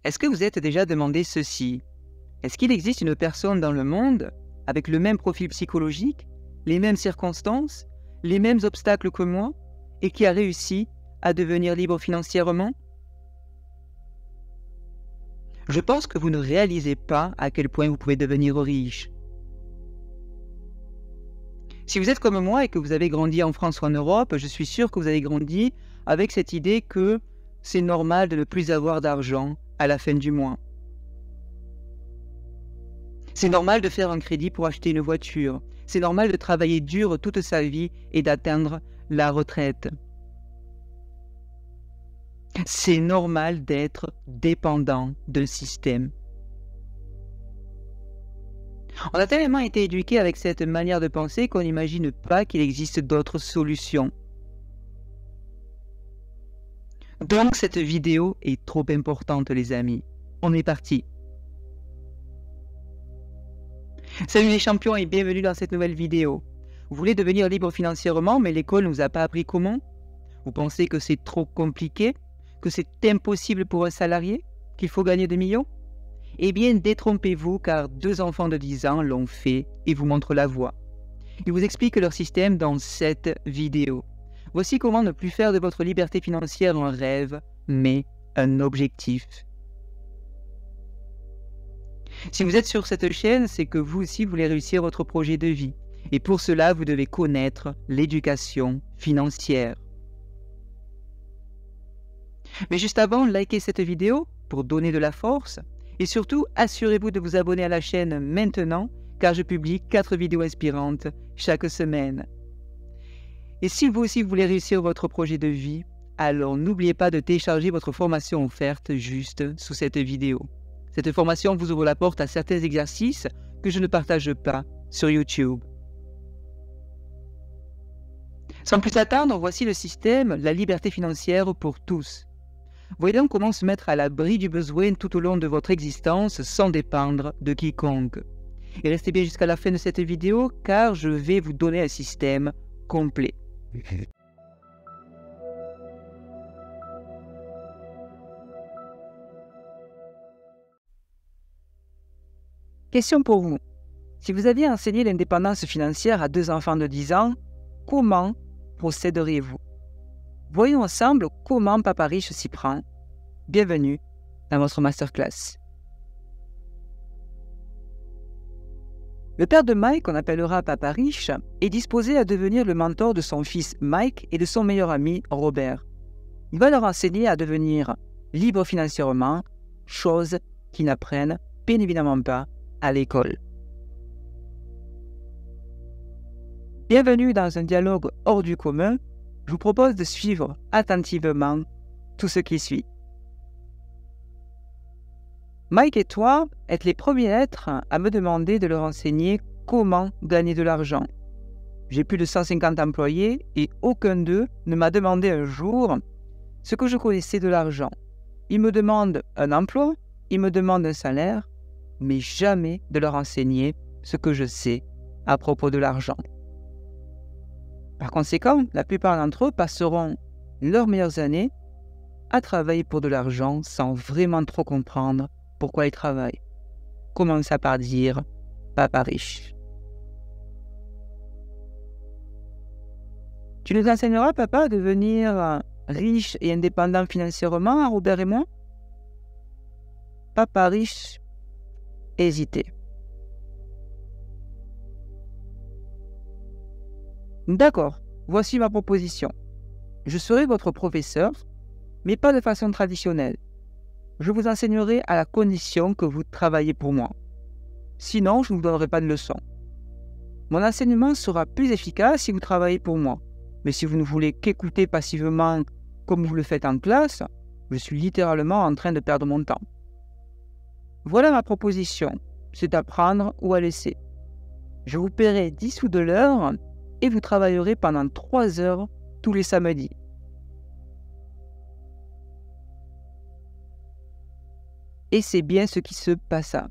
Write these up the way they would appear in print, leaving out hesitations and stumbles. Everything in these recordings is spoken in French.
Est-ce que vous êtes déjà demandé ceci? Est-ce qu'il existe une personne dans le monde avec le même profil psychologique, les mêmes circonstances, les mêmes obstacles que moi et qui a réussi à devenir libre financièrement? Je pense que vous ne réalisez pas à quel point vous pouvez devenir riche. Si vous êtes comme moi et que vous avez grandi en France ou en Europe, je suis sûr que vous avez grandi avec cette idée que c'est normal de ne plus avoir d'argent à la fin du mois. C'est normal de faire un crédit pour acheter une voiture. C'est normal de travailler dur toute sa vie et d'atteindre la retraite. C'est normal d'être dépendant d'un système. On a tellement été éduqués avec cette manière de penser qu'on n'imagine pas qu'il existe d'autres solutions. Donc cette vidéo est trop importante, les amis. On est parti. Salut les champions et bienvenue dans cette nouvelle vidéo. Vous voulez devenir libre financièrement, mais l'école ne vous a pas appris comment? Vous pensez que c'est trop compliqué? Que c'est impossible pour un salarié? Qu'il faut gagner des millions? Eh bien, détrompez-vous car 2 enfants de 10 ans l'ont fait et vous montrent la voie. Ils vous expliquent leur système dans cette vidéo. Voici comment ne plus faire de votre liberté financière un rêve, mais un objectif. Si vous êtes sur cette chaîne, c'est que vous aussi voulez réussir votre projet de vie. Et pour cela, vous devez connaître l'éducation financière. Mais juste avant, likez cette vidéo pour donner de la force. Et surtout, assurez-vous de vous abonner à la chaîne maintenant, car je publie 4 vidéos inspirantes chaque semaine. Et si vous aussi voulez réussir votre projet de vie, alors n'oubliez pas de télécharger votre formation offerte juste sous cette vidéo. Cette formation vous ouvre la porte à certains exercices que je ne partage pas sur YouTube. Sans plus attendre, voici le système La liberté financière pour tous. Voyez donc comment se mettre à l'abri du besoin tout au long de votre existence sans dépendre de quiconque. Et restez bien jusqu'à la fin de cette vidéo car je vais vous donner un système complet. Question pour vous. Si vous aviez enseigné l'indépendance financière à 2 enfants de 10 ans, comment procéderiez-vous? Voyons ensemble comment Papa Riche s'y prend. Bienvenue dans votre masterclass. Le père de Mike, qu'on appellera Papa Riche, est disposé à devenir le mentor de son fils Mike et de son meilleur ami Robert. Il va leur enseigner à devenir libres financièrement, chose qu'ils n'apprennent bien évidemment pas à l'école. Bienvenue dans un dialogue hors du commun. Je vous propose de suivre attentivement tout ce qui suit. Mike et toi êtes les premiers êtres à me demander de leur enseigner comment gagner de l'argent. J'ai plus de 150 employés et aucun d'eux ne m'a demandé un jour ce que je connaissais de l'argent. Ils me demandent un emploi, ils me demandent un salaire, mais jamais de leur enseigner ce que je sais à propos de l'argent. Par conséquent, la plupart d'entre eux passeront leurs meilleures années à travailler pour de l'argent sans vraiment trop comprendre pourquoi ils travaillent. Commença par dire « Papa Riche ». Tu nous enseigneras, papa, à devenir riche et indépendant financièrement, Robert et moi? Papa Riche hésitait. D'accord, voici ma proposition. Je serai votre professeur, mais pas de façon traditionnelle. Je vous enseignerai à la condition que vous travaillez pour moi. Sinon, je ne vous donnerai pas de leçons. Mon enseignement sera plus efficace si vous travaillez pour moi. Mais si vous ne voulez qu'écouter passivement comme vous le faites en classe, je suis littéralement en train de perdre mon temps. Voilà ma proposition, c'est à prendre ou à laisser. Je vous paierai 10 sous de l'heure et vous travaillerez pendant 3 heures tous les samedis. Et c'est bien ce qui se passa.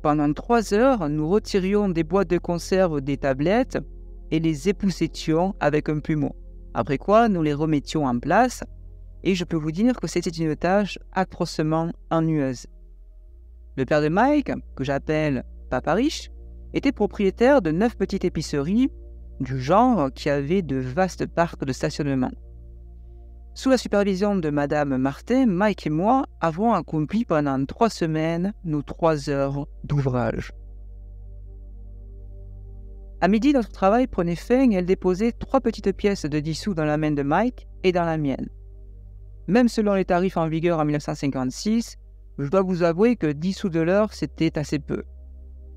Pendant 3 heures, nous retirions des boîtes de conserve des tablettes et les époussetions avec un plumeau. Après quoi, nous les remettions en place et je peux vous dire que c'était une tâche atrocement ennuyeuse. Le père de Mike, que j'appelle Papa Riche, était propriétaire de 9 petites épiceries du genre qui avaient de vastes parcs de stationnement. Sous la supervision de Madame Martin, Mike et moi avons accompli pendant 3 semaines nos 3 heures d'ouvrage. À midi, notre travail prenait fin et elle déposait 3 petites pièces de 10 sous dans la main de Mike et dans la mienne. Même selon les tarifs en vigueur en 1956, je dois vous avouer que 10 sous de l'heure, c'était assez peu.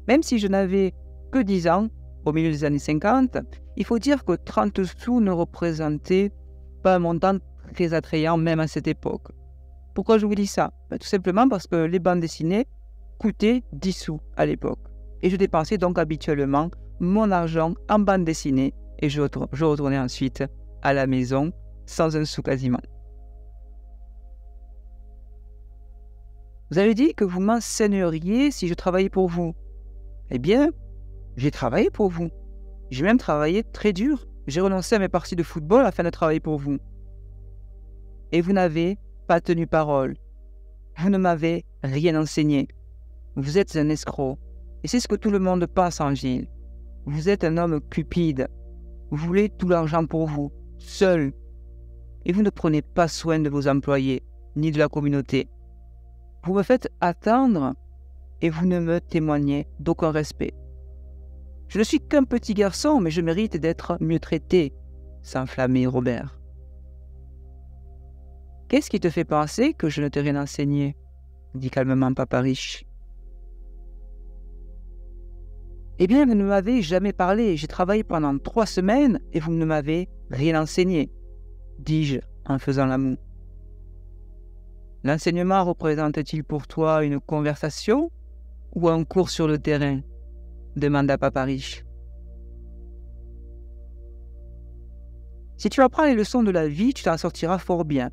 Même si je n'avais que 10 ans, au milieu des années 50, il faut dire que 30 sous ne représentaient pas un montant très attrayant même à cette époque. Pourquoi je vous dis ça? Tout simplement parce que les bandes dessinées coûtaient 10 sous à l'époque. Et je dépensais donc habituellement mon argent en bande dessinée et je retournais ensuite à la maison sans un sou quasiment. Vous avez dit que vous m'enseigneriez si je travaillais pour vous. Eh bien, j'ai travaillé pour vous. J'ai même travaillé très dur. J'ai renoncé à mes parties de football afin de travailler pour vous. Et vous n'avez pas tenu parole. Vous ne m'avez rien enseigné. Vous êtes un escroc. Et c'est ce que tout le monde pense en ville. Vous êtes un homme cupide. Vous voulez tout l'argent pour vous, seul. Et vous ne prenez pas soin de vos employés, ni de la communauté. Vous me faites attendre et vous ne me témoignez d'aucun respect. Je ne suis qu'un petit garçon, mais je mérite d'être mieux traité, s'enflammait Robert. Qu'est-ce qui te fait penser que je ne t'ai rien enseigné? Dit calmement Papa Riche. Eh bien, vous ne m'avez jamais parlé. J'ai travaillé pendant 3 semaines et vous ne m'avez rien enseigné, dis-je en faisant la moue. L'enseignement représente-t-il pour toi une conversation ou un cours sur le terrain? Demanda Papa Riche. Si tu apprends les leçons de la vie, tu t'en sortiras fort bien.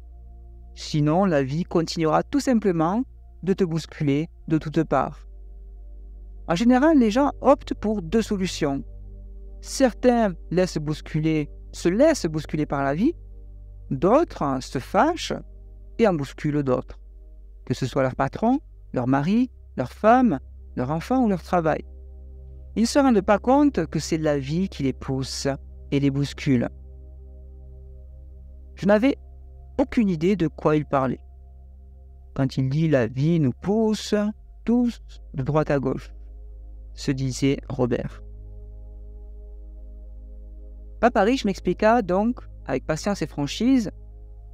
Sinon, la vie continuera tout simplement de te bousculer de toutes parts. En général, les gens optent pour 2 solutions. Certains se laissent bousculer par la vie, d'autres se fâchent et en bousculent d'autres, que ce soit leur patron, leur mari, leur femme, leur enfant ou leur travail. Ils ne se rendent pas compte que c'est la vie qui les pousse et les bouscule. Je n'avais aucune idée de quoi il parlait. Quand il dit « la vie nous pousse tous de droite à gauche », se disait Robert. Papa Riche m'expliqua donc, avec patience et franchise,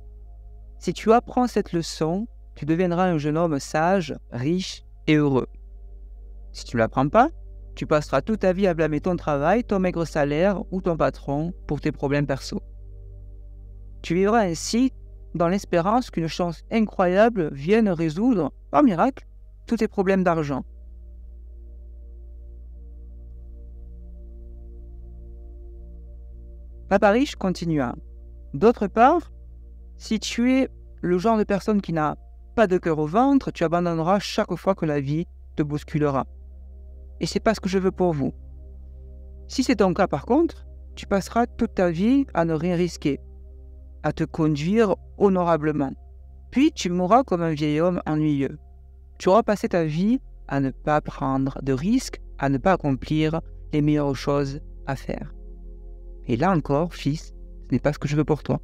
« Si tu apprends cette leçon, tu deviendras un jeune homme sage, riche et heureux. Si tu ne l'apprends pas, tu passeras toute ta vie à blâmer ton travail, ton maigre salaire ou ton patron pour tes problèmes perso. Tu vivras ainsi dans l'espérance qu'une chance incroyable vienne résoudre, par miracle, tous tes problèmes d'argent. » Papa Riche continua. « D'autre part, si tu es le genre de personne qui n'a pas de cœur au ventre, tu abandonneras chaque fois que la vie te bousculera. Et c'est pas ce que je veux pour vous. Si c'est ton cas par contre, tu passeras toute ta vie à ne rien risquer, à te conduire honorablement. Puis tu mourras comme un vieil homme ennuyeux. Tu auras passé ta vie à ne pas prendre de risques, à ne pas accomplir les meilleures choses à faire. Et là encore, fils, ce n'est pas ce que je veux pour toi. »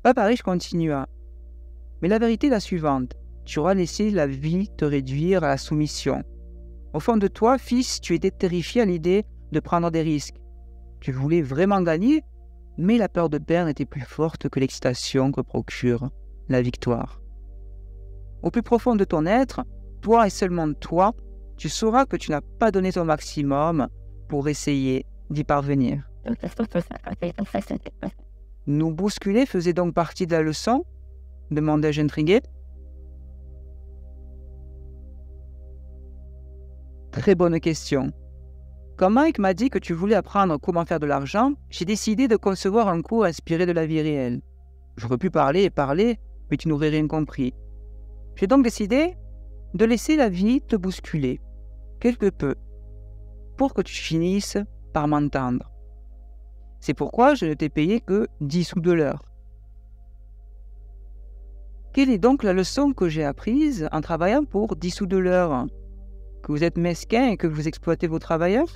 Papa Riche continua. « Mais la vérité est la suivante. Tu auras laissé la vie te réduire à la soumission. Au fond de toi, fils, tu étais terrifié à l'idée de prendre des risques. Tu voulais vraiment gagner, mais la peur de perdre était plus forte que l'excitation que procure la victoire. Au plus profond de ton être, toi et seulement toi, tu sauras que tu n'as pas donné ton maximum pour essayer d'y parvenir. » Nous bousculer faisait donc partie de la leçon? Demandai-je intrigué. Très bonne question. Quand Mike m'a dit que tu voulais apprendre comment faire de l'argent, j'ai décidé de concevoir un cours inspiré de la vie réelle. J'aurais pu parler et parler, mais tu n'aurais rien compris. J'ai donc décidé de laisser la vie te bousculer, quelque peu, pour que tu finisses par m'entendre. C'est pourquoi je ne t'ai payé que 10 sous de l'heure. Quelle est donc la leçon que j'ai apprise en travaillant pour 10 sous de l'heure? Que vous êtes mesquin et que vous exploitez vos travailleurs?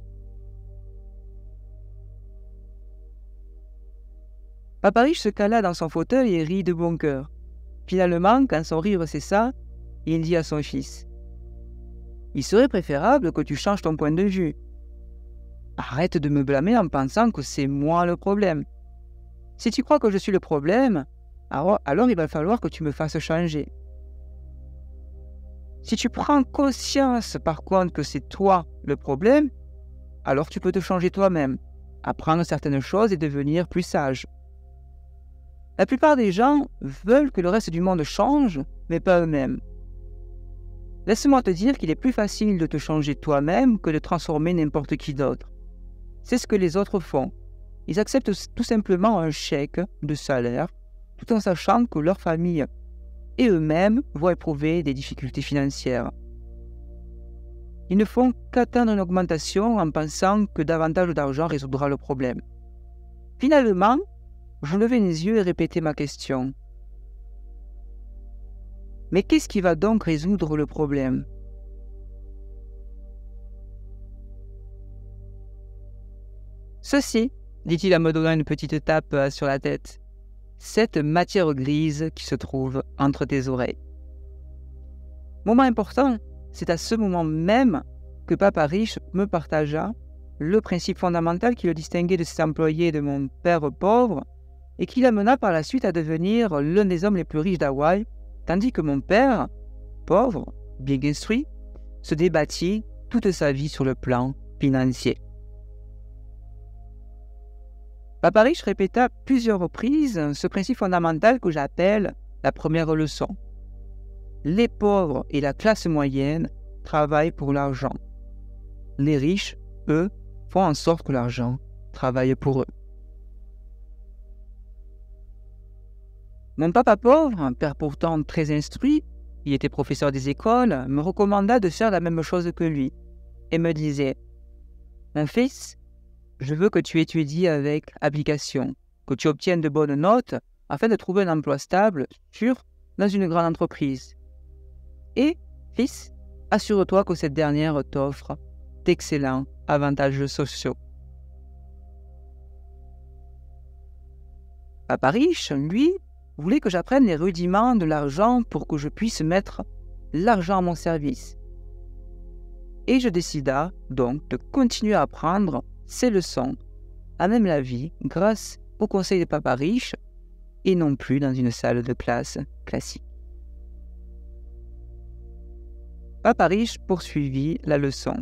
Papa Riche se cala dans son fauteuil et rit de bon cœur. Finalement, quand son rire cessa, il dit à son fils: « Il serait préférable que tu changes ton point de vue. Arrête de me blâmer en pensant que c'est moi le problème. Si tu crois que je suis le problème, alors il va falloir que tu me fasses changer. Si tu prends conscience par contre que c'est toi le problème, alors tu peux te changer toi-même, apprendre certaines choses et devenir plus sage. La plupart des gens veulent que le reste du monde change, mais pas eux-mêmes. Laisse-moi te dire qu'il est plus facile de te changer toi-même que de transformer n'importe qui d'autre. C'est ce que les autres font. Ils acceptent tout simplement un chèque de salaire, tout en sachant que leur famille et eux-mêmes vont éprouver des difficultés financières. Ils ne font qu'atteindre une augmentation en pensant que davantage d'argent résoudra le problème. Finalement, je levai les yeux et répétai ma question. Mais qu'est-ce qui va donc résoudre le problème? Ceci, dit-il en me donnant une petite tape sur la tête, cette matière grise qui se trouve entre tes oreilles. Moment important, c'est à ce moment même que Papa Riche me partagea le principe fondamental qui le distinguait de ses employés et de mon père pauvre, et qui l'amena par la suite à devenir l'un des hommes les plus riches d'Hawaï, tandis que mon père, pauvre, bien instruit, se débattit toute sa vie sur le plan financier. Papa Riche répéta plusieurs reprises ce principe fondamental que j'appelle la première leçon. Les pauvres et la classe moyenne travaillent pour l'argent. Les riches, eux, font en sorte que l'argent travaille pour eux. Mon papa pauvre, père pourtant très instruit, il était professeur des écoles, me recommanda de faire la même chose que lui et me disait: « Mon fils, je veux que tu étudies avec application, que tu obtiennes de bonnes notes afin de trouver un emploi stable, sûr, dans une grande entreprise. Et, fils, assure-toi que cette dernière t'offre d'excellents avantages sociaux. » Papa Riche, lui, voulait que j'apprenne les rudiments de l'argent pour que je puisse mettre l'argent à mon service. Et je décida donc de continuer à apprendre ces leçons, à même la vie, grâce au conseil de Papa Riche, et non plus dans une salle de classe classique. Papa Riche poursuivit la leçon.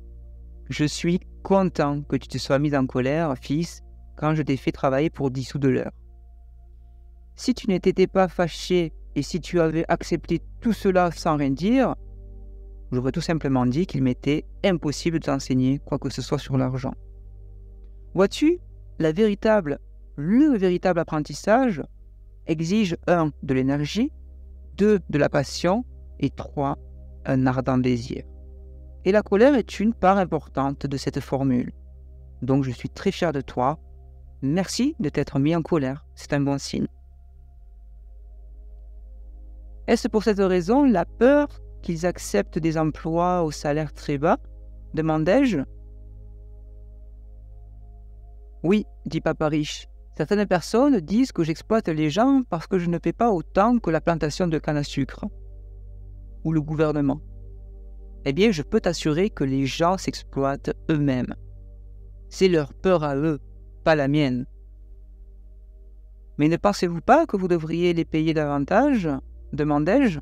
« Je suis content que tu te sois mis en colère, fils, quand je t'ai fait travailler pour 10 sous de l'heure. Si tu n'étais pas fâché et si tu avais accepté tout cela sans rien dire, j'aurais tout simplement dit qu'il m'était impossible de t'enseigner quoi que ce soit sur l'argent. Vois-tu, le véritable apprentissage exige 1. De l'énergie, 2. De la passion et 3. Un ardent désir. Et la colère est une part importante de cette formule. Donc je suis très fier de toi. Merci de t'être mis en colère, c'est un bon signe. Est-ce pour cette raison la peur qu'ils acceptent des emplois au salaire très bas? Demandai-je. Oui, dit Papa Riche. Certaines personnes disent que j'exploite les gens parce que je ne paie pas autant que la plantation de canne à sucre ou le gouvernement. Eh bien, je peux t'assurer que les gens s'exploitent eux-mêmes. C'est leur peur à eux, pas la mienne. Mais ne pensez-vous pas que vous devriez les payer davantage? Demandai-je.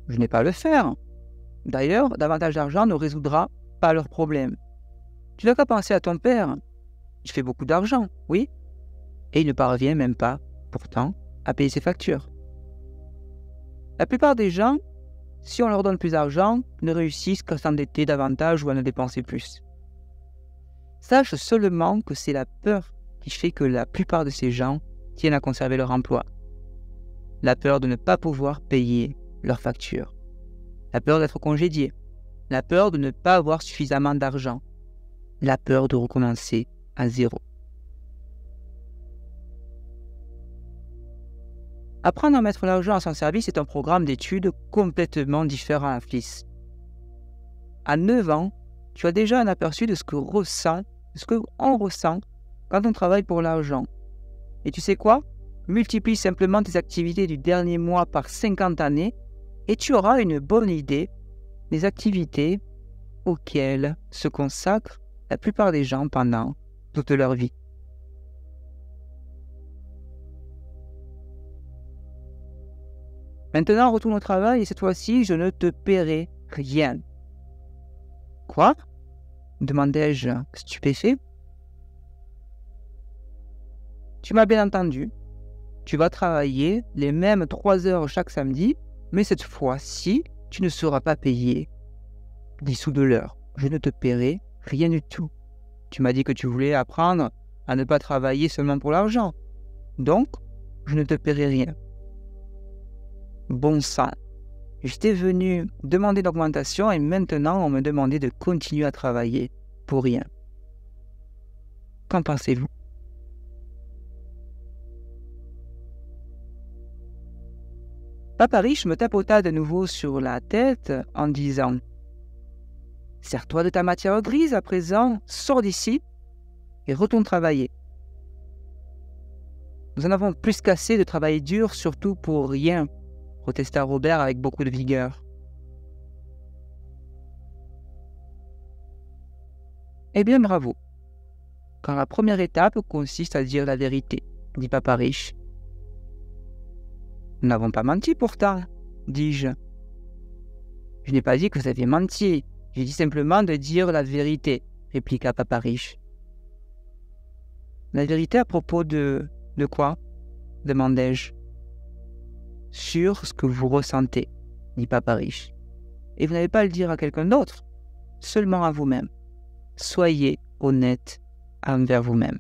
Je n'ai pas à le faire. D'ailleurs, davantage d'argent ne résoudra pas leurs problèmes. Tu n'as qu'à penser à ton père. Il fait beaucoup d'argent, oui, et il ne parvient même pas, pourtant, à payer ses factures. La plupart des gens, si on leur donne plus d'argent, ne réussissent qu'à s'endetter davantage ou à ne dépenser plus. Sache seulement que c'est la peur qui fait que la plupart de ces gens tiennent à conserver leur emploi. La peur de ne pas pouvoir payer leurs factures. La peur d'être congédié. la peur de ne pas avoir suffisamment d'argent, la peur de recommencer à zéro. Apprendre à mettre l'argent à son service est un programme d'études complètement différent, fils. À 9 ans, tu as déjà un aperçu de ce qu'on ressent quand on travaille pour l'argent. Et tu sais quoi? Multiplie simplement tes activités du dernier mois par 50 années et tu auras une bonne idée des activités auxquelles se consacrent la plupart des gens pendant toute leur vie. Maintenant, retourne au travail et cette fois-ci, je ne te paierai rien. Quoi? Demandai-je stupéfait. Tu m'as bien entendu. Tu vas travailler les mêmes 3 heures chaque samedi, mais cette fois-ci, tu ne seras pas payé 10 sous de l'heure. Je ne te paierai rien du tout. Tu m'as dit que tu voulais apprendre à ne pas travailler seulement pour l'argent. Donc, je ne te paierai rien. Bon sang. J'étais venu demander l'augmentation et maintenant on me demandait de continuer à travailler pour rien. Qu'en pensez-vous? Papa riche me tapota de nouveau sur la tête en disant « Sers-toi de ta matière grise à présent, sors d'ici et retourne travailler. Nous en avons plus qu'assez de travailler dur, surtout pour rien. » protesta Robert avec beaucoup de vigueur. Eh bien, bravo. Car la première étape consiste à dire la vérité, dit Papa riche. Nous n'avons pas menti pourtant, dis-je. Je n'ai pas dit que vous aviez menti, j'ai dit simplement de dire la vérité, répliqua Papa riche. La vérité à propos de quoi? Demandai-je. Sur ce que vous ressentez, dit Papa riche. Et vous n'avez pas à le dire à quelqu'un d'autre, seulement à vous-même. Soyez honnête envers vous-même.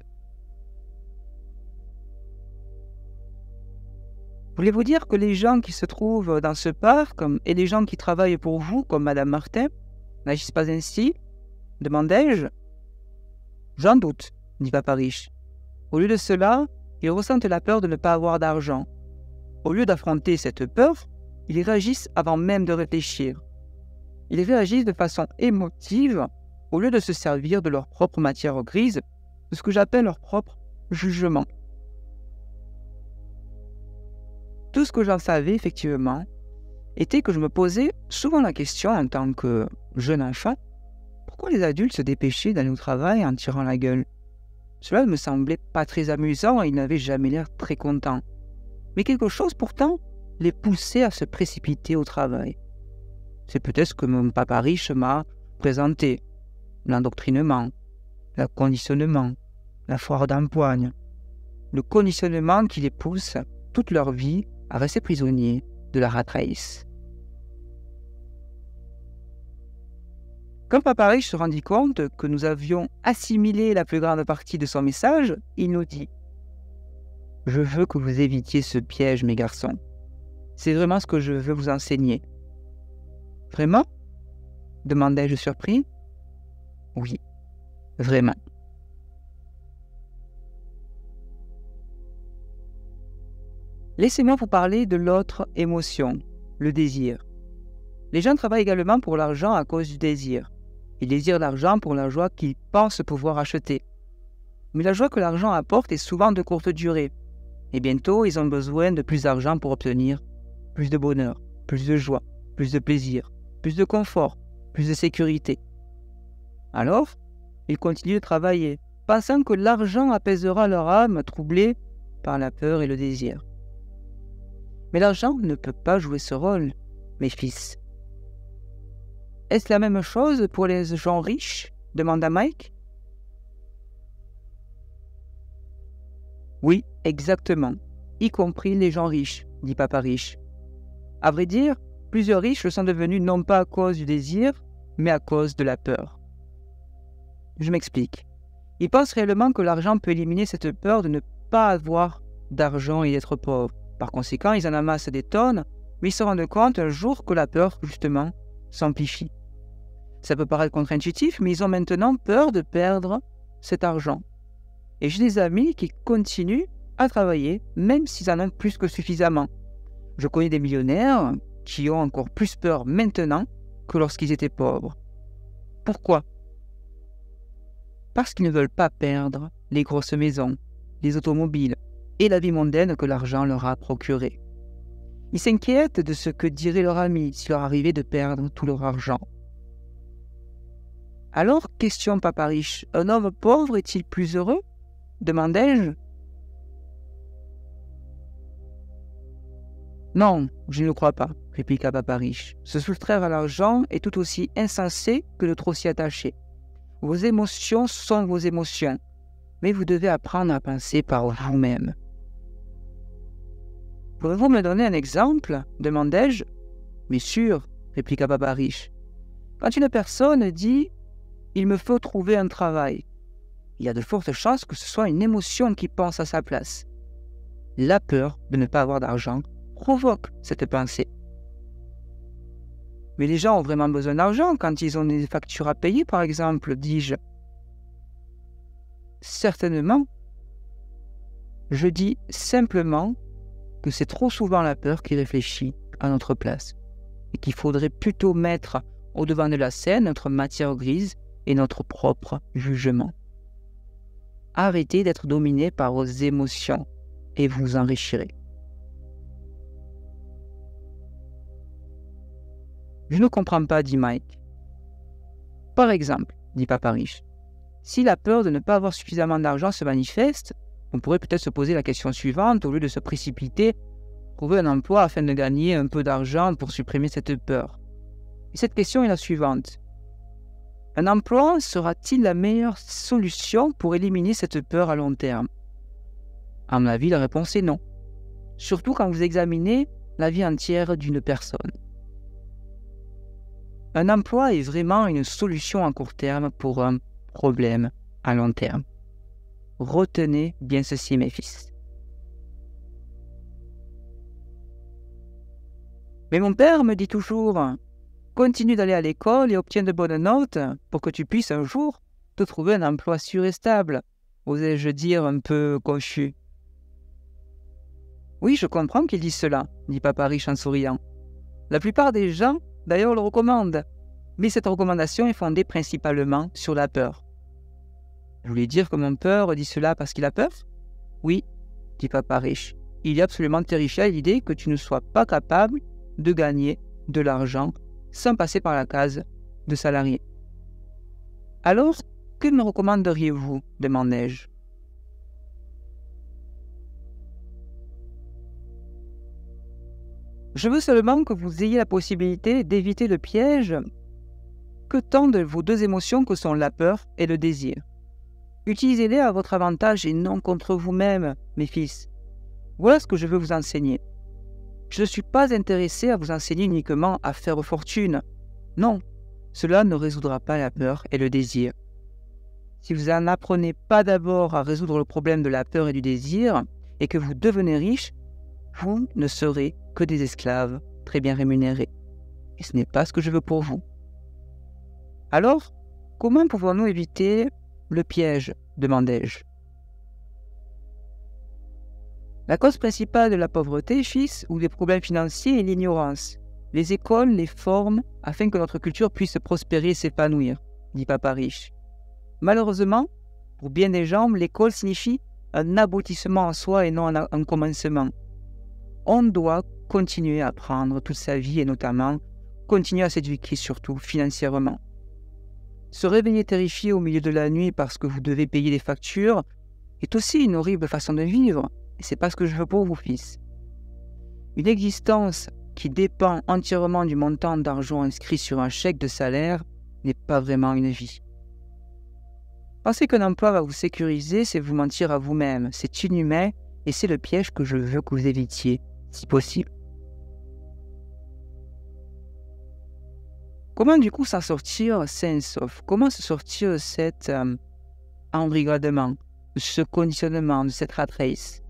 Voulez-vous dire que les gens qui se trouvent dans ce parc et les gens qui travaillent pour vous, comme Madame Martin, n'agissent pas ainsi? Demandai-je. J'en doute, dit Papa riche. Au lieu de cela, ils ressentent la peur de ne pas avoir d'argent. Au lieu d'affronter cette peur, ils réagissent avant même de réfléchir. Ils réagissent de façon émotive au lieu de se servir de leur propre matière grise, de ce que j'appelle leur propre jugement. Tout ce que j'en savais effectivement était que je me posais souvent la question en tant que jeune enfant, pourquoi les adultes se dépêchaient d'aller au travail en tirant la gueule? Cela ne me semblait pas très amusant et ils n'avaient jamais l'air très contents. Mais quelque chose pourtant les poussait à se précipiter au travail. C'est peut-être ce que mon papa riche m'a présenté. L'endoctrinement, le conditionnement, la foire d'empoigne. Le conditionnement qui les pousse toute leur vie à rester prisonniers de la rat race. Quand Papa riche se rendit compte que nous avions assimilé la plus grande partie de son message, il nous dit « Je veux que vous évitiez ce piège, mes garçons. C'est vraiment ce que je veux vous enseigner. » « Vraiment » demandai-je surpris. « Oui, vraiment. » Laissez-moi vous parler de l'autre émotion, le désir. Les gens travaillent également pour l'argent à cause du désir. Ils désirent l'argent pour la joie qu'ils pensent pouvoir acheter. Mais la joie que l'argent apporte est souvent de courte durée. Et bientôt, ils ont besoin de plus d'argent pour obtenir plus de bonheur, plus de joie, plus de plaisir, plus de confort, plus de sécurité. Alors, ils continuent de travailler, pensant que l'argent apaisera leur âme troublée par la peur et le désir. Mais l'argent ne peut pas jouer ce rôle, mes fils. Est-ce la même chose pour les gens riches? Demanda Mike. Oui, exactement, y compris les gens riches, dit Papa riche. À vrai dire, plusieurs riches le sont devenus non pas à cause du désir, mais à cause de la peur. Je m'explique. Ils pensent réellement que l'argent peut éliminer cette peur de ne pas avoir d'argent et d'être pauvre. Par conséquent, ils en amassent des tonnes, mais ils se rendent compte un jour que la peur, justement, s'amplifie. Ça peut paraître contre-intuitif, mais ils ont maintenant peur de perdre cet argent. Et j'ai des amis qui continuent à travailler, même s'ils en ont plus que suffisamment. Je connais des millionnaires qui ont encore plus peur maintenant que lorsqu'ils étaient pauvres. Pourquoi ? Parce qu'ils ne veulent pas perdre les grosses maisons, les automobiles et la vie mondaine que l'argent leur a procurée. Ils s'inquiètent de ce que diraient leurs amis s'il leur arrivait de perdre tout leur argent. Alors, question papa riche, un homme pauvre est-il plus heureux ? Demandai-je. Non, je ne le crois pas, répliqua papa riche. Se soustraire à l'argent est tout aussi insensé que de trop s'y attacher. Vos émotions sont vos émotions, mais vous devez apprendre à penser par vous-même. Pouvez-vous me donner un exemple ? Demandai-je. Mais sûr, répliqua papa riche. Quand une personne dit « il me faut trouver un travail », il y a de fortes chances que ce soit une émotion qui pense à sa place. La peur de ne pas avoir d'argent provoque cette pensée. Mais les gens ont vraiment besoin d'argent quand ils ont des factures à payer, par exemple, dis-je. Certainement. Je dis simplement que c'est trop souvent la peur qui réfléchit à notre place et qu'il faudrait plutôt mettre au devant de la scène notre matière grise et notre propre jugement. Arrêtez d'être dominé par vos émotions et vous enrichirez. Je ne comprends pas, dit Mike. Par exemple, dit papa riche, si la peur de ne pas avoir suffisamment d'argent se manifeste, on pourrait peut-être se poser la question suivante au lieu de se précipiter, trouver un emploi afin de gagner un peu d'argent pour supprimer cette peur. Et cette question est la suivante. Un emploi sera-t-il la meilleure solution pour éliminer cette peur à long terme ? À mon avis, la réponse est non. Surtout quand vous examinez la vie entière d'une personne. Un emploi est vraiment une solution à court terme pour un problème à long terme. Retenez bien ceci, mes fils. Mais mon père me dit toujours, continue d'aller à l'école et obtiens de bonnes notes pour que tu puisses un jour te trouver un emploi sûr et stable, osais-je dire un peu confus. Oui, je comprends qu'il dise cela, dit papa riche en souriant. La plupart des gens, d'ailleurs, le recommandent, mais cette recommandation est fondée principalement sur la peur. Vous voulez dire que mon père dit cela parce qu'il a peur ? Oui, dit papa riche. Il est absolument terrifié à l'idée que tu ne sois pas capable de gagner de l'argent sans passer par la case de salarié. Alors, que me recommanderiez-vous ? Demandai-je. Je veux seulement que vous ayez la possibilité d'éviter le piège que tendent vos deux émotions que sont la peur et le désir. Utilisez-les à votre avantage et non contre vous-même, mes fils. Voilà ce que je veux vous enseigner. Je ne suis pas intéressé à vous enseigner uniquement à faire fortune. Non, cela ne résoudra pas la peur et le désir. Si vous n'en apprenez pas d'abord à résoudre le problème de la peur et du désir, et que vous devenez riche, vous ne serez que des esclaves très bien rémunérés. Et ce n'est pas ce que je veux pour vous. Alors, comment pouvons-nous éviter le piège ? Demandai-je. La cause principale de la pauvreté, fils, ou des problèmes financiers est l'ignorance. Les écoles les forment afin que notre culture puisse prospérer et s'épanouir, dit papa riche. Malheureusement, pour bien des gens, l'école signifie un aboutissement en soi et non un commencement. On doit continuer à apprendre toute sa vie et notamment continuer à s'éduquer surtout financièrement. Se réveiller terrifié au milieu de la nuit parce que vous devez payer des factures est aussi une horrible façon de vivre et c'est pas ce que je veux pour vous, fils. Une existence qui dépend entièrement du montant d'argent inscrit sur un chèque de salaire n'est pas vraiment une vie. Penser qu'un emploi va vous sécuriser, c'est vous mentir à vous-même, c'est inhumain et c'est le piège que je veux que vous évitiez, si possible. Comment du coup s'en sortir sain et sauf ? Comment se sortir de cet embrigadement, de ce conditionnement, de cette rat race ?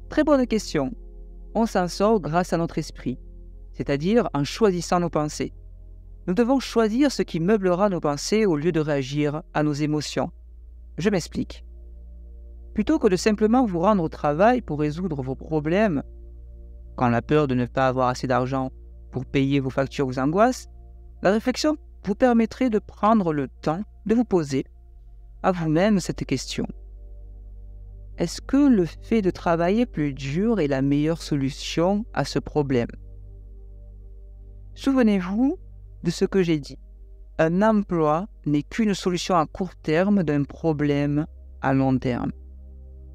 Très bonne question. On s'en sort grâce à notre esprit. c'est-à-dire en choisissant nos pensées. Nous devons choisir ce qui meublera nos pensées au lieu de réagir à nos émotions. Je m'explique. Plutôt que de simplement vous rendre au travail pour résoudre vos problèmes, quand la peur de ne pas avoir assez d'argent pour payer vos factures vous angoisse, la réflexion vous permettrait de prendre le temps de vous poser à vous-même cette question. Est-ce que le fait de travailler plus dur est la meilleure solution à ce problème? Souvenez-vous de ce que j'ai dit. Un emploi n'est qu'une solution à court terme d'un problème à long terme.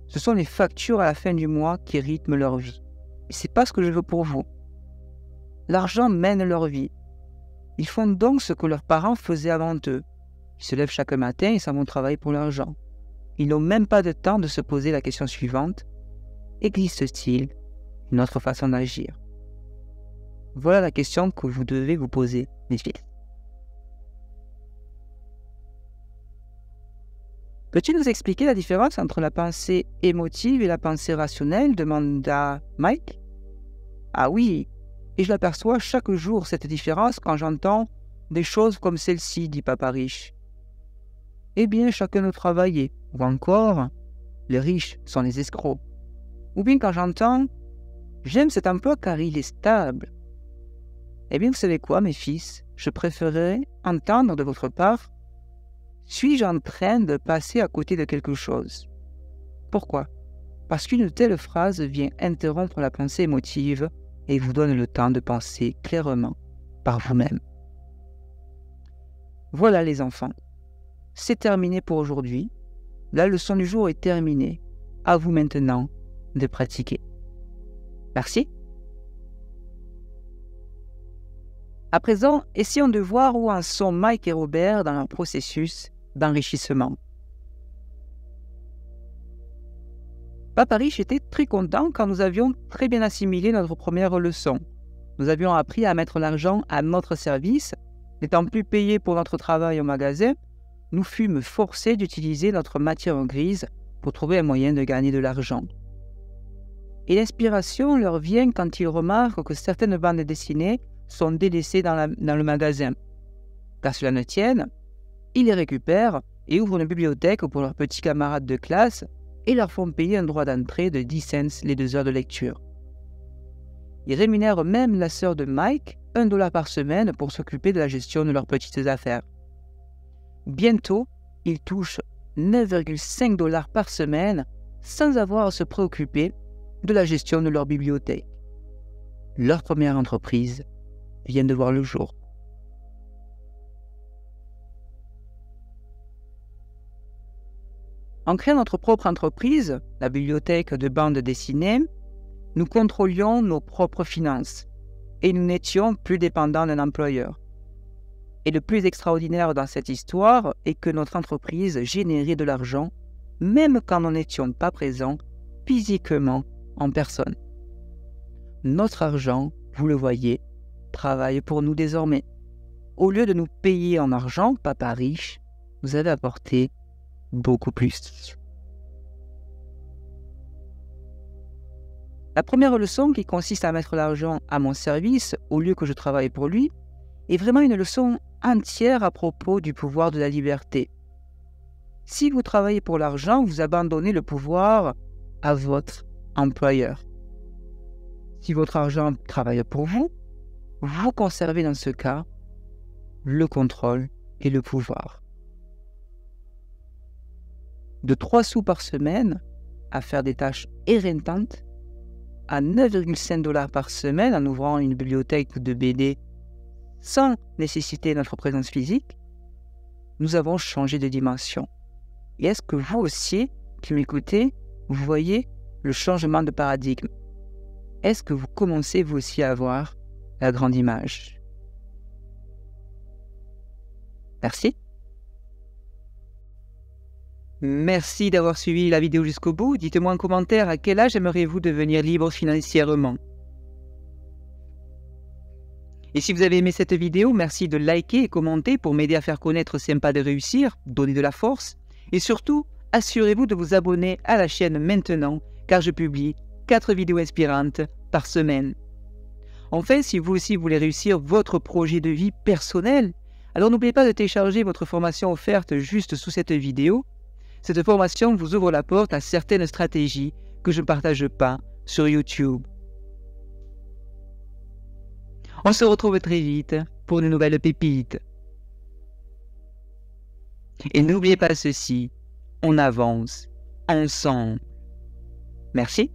Ce sont les factures à la fin du mois qui rythment leur vie. Et c'est pas ce que je veux pour vous. L'argent mène leur vie. Ils font donc ce que leurs parents faisaient avant eux. Ils se lèvent chaque matin et s'en vont travailler pour l'argent. Ils n'ont même pas de temps de se poser la question suivante. Existe-t-il une autre façon d'agir? Voilà la question que vous devez vous poser, mes fils. Peux-tu nous expliquer la différence entre la pensée émotive et la pensée rationnelle? Demanda Mike. Ah oui, et je l'aperçois chaque jour cette différence quand j'entends des choses comme celle-ci, dit Papa Riche. Eh bien, chacun doit travailler. Ou encore, les riches sont les escrocs. Ou bien quand j'entends « J'aime cet emploi car il est stable ». Eh bien, vous savez quoi, mes fils? Je préférerais entendre de votre part « Suis-je en train de passer à côté de quelque chose ?» Pourquoi? Parce qu'une telle phrase vient interrompre la pensée émotive et vous donne le temps de penser clairement par vous-même. Voilà les enfants. C'est terminé pour aujourd'hui. La leçon du jour est terminée. À vous maintenant de pratiquer. Merci. À présent, essayons de voir où en sont Mike et Robert dans leur processus d'enrichissement. Papa Riche était très content quand nous avions très bien assimilé notre première leçon. Nous avions appris à mettre l'argent à notre service. N'étant plus payés pour notre travail au magasin, nous fûmes forcés d'utiliser notre matière grise pour trouver un moyen de gagner de l'argent. Et l'inspiration leur vient quand ils remarquent que certaines bandes dessinées sont délaissées dans le magasin. Qu'à cela ne tienne, ils les récupèrent et ouvrent une bibliothèque pour leurs petits camarades de classe et leur font payer un droit d'entrée de 10 cents les 2 heures de lecture. Ils rémunèrent même la sœur de Mike $1 par semaine pour s'occuper de la gestion de leurs petites affaires. Bientôt, ils touchent 9,5 $ par semaine sans avoir à se préoccuper de la gestion de leur bibliothèque. Leur première entreprise vient de voir le jour. En créant notre propre entreprise, la bibliothèque de bande dessinée, nous contrôlions nos propres finances et nous n'étions plus dépendants d'un employeur. Et le plus extraordinaire dans cette histoire est que notre entreprise générait de l'argent même quand nous n'étions pas présents physiquement en personne. Notre argent, vous le voyez, travaille pour nous désormais. Au lieu de nous payer en argent, Papa Riche nous avait apporté beaucoup plus. La première leçon, qui consiste à mettre l'argent à mon service au lieu que je travaille pour lui, est vraiment une leçon entière à propos du pouvoir de la liberté. Si vous travaillez pour l'argent, vous abandonnez le pouvoir à votre employeur. Si votre argent travaille pour vous, vous conservez dans ce cas le contrôle et le pouvoir. De 3 sous par semaine à faire des tâches éreintantes, à 9,5 $ par semaine en ouvrant une bibliothèque de BD sans nécessiter notre présence physique, nous avons changé de dimension. Et est-ce que vous aussi, qui m'écoutez, vous voyez le changement de paradigme? Est-ce que vous commencez vous aussi à voir la grande image? Merci. Merci d'avoir suivi la vidéo jusqu'au bout. Dites-moi en commentaire à quel âge aimeriez-vous devenir libre financièrement. Et si vous avez aimé cette vidéo, merci de liker et commenter pour m'aider à faire connaître Sympa de réussir, donner de la force. Et surtout, assurez-vous de vous abonner à la chaîne maintenant, car je publie 4 vidéos inspirantes par semaine. Enfin, si vous aussi voulez réussir votre projet de vie personnel, alors n'oubliez pas de télécharger votre formation offerte juste sous cette vidéo. Cette formation vous ouvre la porte à certaines stratégies que je ne partage pas sur YouTube. On se retrouve très vite pour de nouvelles pépites. Et n'oubliez pas ceci, on avance ensemble. Merci.